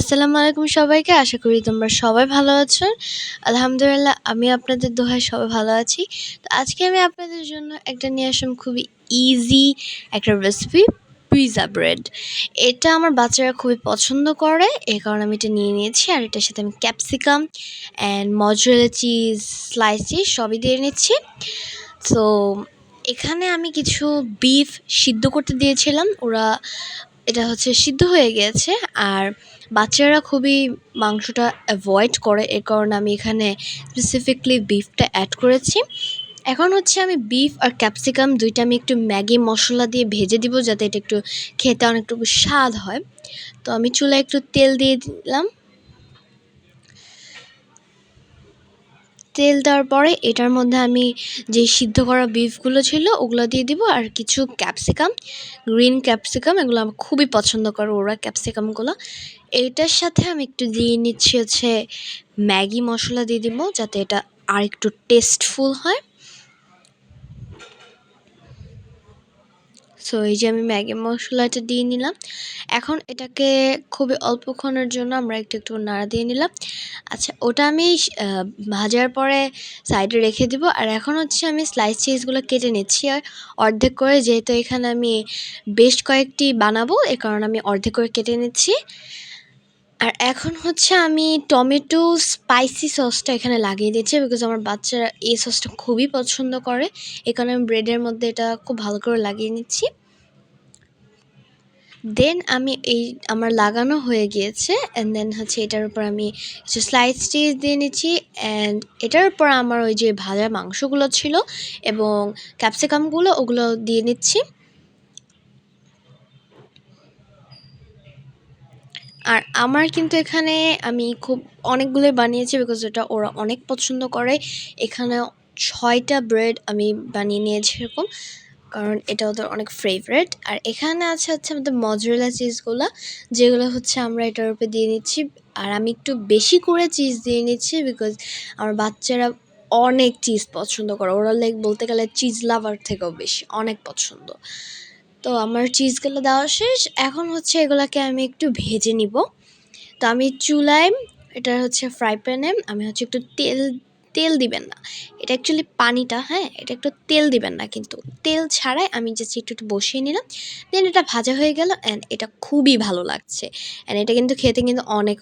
আসসালামু আলাইকুম সবাইকে। আশা করি তোমরা সবাই ভালো আছো। আলহামদুলিল্লাহ আমি আপনাদের দোহায় সবাই ভালো আছি। তো আজকে আমি আপনাদের জন্য একটা নিয়ে আসলাম খুবই ইজি একটা রেসিপি, পিৎজা ব্রেড। এটা আমার বাচ্চারা খুবই পছন্দ করে, এই কারণে আমি এটা নিয়ে নিয়েছি। আর এটার সাথে আমি capsicum and mozzarella cheese, slice cheese সবই দিয়ে নিচ্ছি। তো এখানে আমি কিছু বিফ সিদ্ধ করতে দিয়েছিলাম, ওরা এটা হচ্ছে সিদ্ধ হয়ে গিয়েছে। আর বাচ্চারা খুবই মাংসটা অ্যাভয়েড করে, এর কারণে আমি এখানে স্পেসিফিকলি বিফটা অ্যাড করেছি। এখন হচ্ছে আমি বিফ আর ক্যাপসিকাম দুইটা আমি একটু ম্যাগি মশলা দিয়ে ভেজে দিব, যাতে এটা একটু খেতে অনেকটুকু স্বাদ হয়। তো আমি চুলায় একটু তেল দিয়ে দিলাম। তেল দেওয়ার পরে এটার মধ্যে আমি যে সিদ্ধ করা বিফগুলো ছিল ওগুলো দিয়ে দিব, আর কিছু ক্যাপসিকাম, গ্রিন ক্যাপসিকাম, এগুলো আমি খুবই পছন্দ করে ওরা ক্যাপসিকামগুলো। এইটার সাথে আমি একটু দিয়ে নিচ্ছি হচ্ছে ম্যাগি মশলা দিয়ে দিব, যাতে এটা আর একটু টেস্টফুল হয়। সো এই যে আমি ম্যাগি মশলাটা দিয়ে নিলাম। এখন এটাকে খুবই অল্পক্ষণের জন্য আমরা একটু একটু নাড়া দিয়ে নিলাম। আচ্ছা, ওটা আমি ভাজার পরে সাইডে রেখে দিব। আর এখন হচ্ছে আমি স্লাইস চিজগুলো কেটে নিচ্ছি আর অর্ধেক করে, যেহেতু এখানে আমি বেশ কয়েকটি বানাবো এ কারণে আমি অর্ধেক করে কেটে নিচ্ছি। আর এখন হচ্ছে আমি টমেটো স্পাইসি সসটা এখানে লাগিয়ে দিচ্ছি, বিকজ আমার বাচ্চারা এই সসটা খুবই পছন্দ করে। এই কারণে আমি ব্রেডের মধ্যে এটা খুব ভালো করে লাগিয়ে নিচ্ছি। দেন আমি আমার লাগানো হয়ে গিয়েছে, অ্যান্ড দেন হচ্ছে এটার উপর আমি কিছু স্লাইস চিজ দিয়ে নিচ্ছি। অ্যান্ড এটার উপর আমার ওই যে ভাজা মাংসগুলো ছিল এবং ক্যাপসিকামগুলো ওগুলো দিয়ে নিচ্ছি। আর আমার কিন্তু এখানে আমি খুব অনেকগুলোই বানিয়েছি, বিকজ এটা ওরা অনেক পছন্দ করে। এখানে 6টা ব্রেড আমি বানিয়ে নিয়েছি এরকম, কারণ এটা ওদের অনেক ফেভারিট। আর এখানে আছে হচ্ছে আমাদের মজরেলা চিজগুলো, যেগুলো হচ্ছে আমরা এটার উপরে দিয়ে নিচ্ছি। আর আমি একটু বেশি করে চিজ দিয়ে নিচ্ছি, বিকজ আমার বাচ্চারা অনেক চিজ পছন্দ করে, ওরা লাইক বলতে গেলে চিজ লাভার থেকেও বেশি অনেক পছন্দ। তো আমার চিজগুলো দেওয়া শেষ, এখন হচ্ছে এগুলাকে আমি একটু ভেজে নিব। তো আমি চুলায়, এটা হচ্ছে ফ্রাই প্যানে আমি হচ্ছে একটু তেল, তেল দিবেন না, এটা অ্যাকচুয়ালি পানিটা, হ্যাঁ এটা একটু তেল দিবেন না, কিন্তু তেল ছাড়াই আমি জাস্ট একটু একটু বসিয়ে নিলাম। দেন এটা ভাজা হয়ে গেল, অ্যান্ড এটা খুবই ভালো লাগছে। অ্যান্ড এটা কিন্তু খেতে কিন্তু অনেক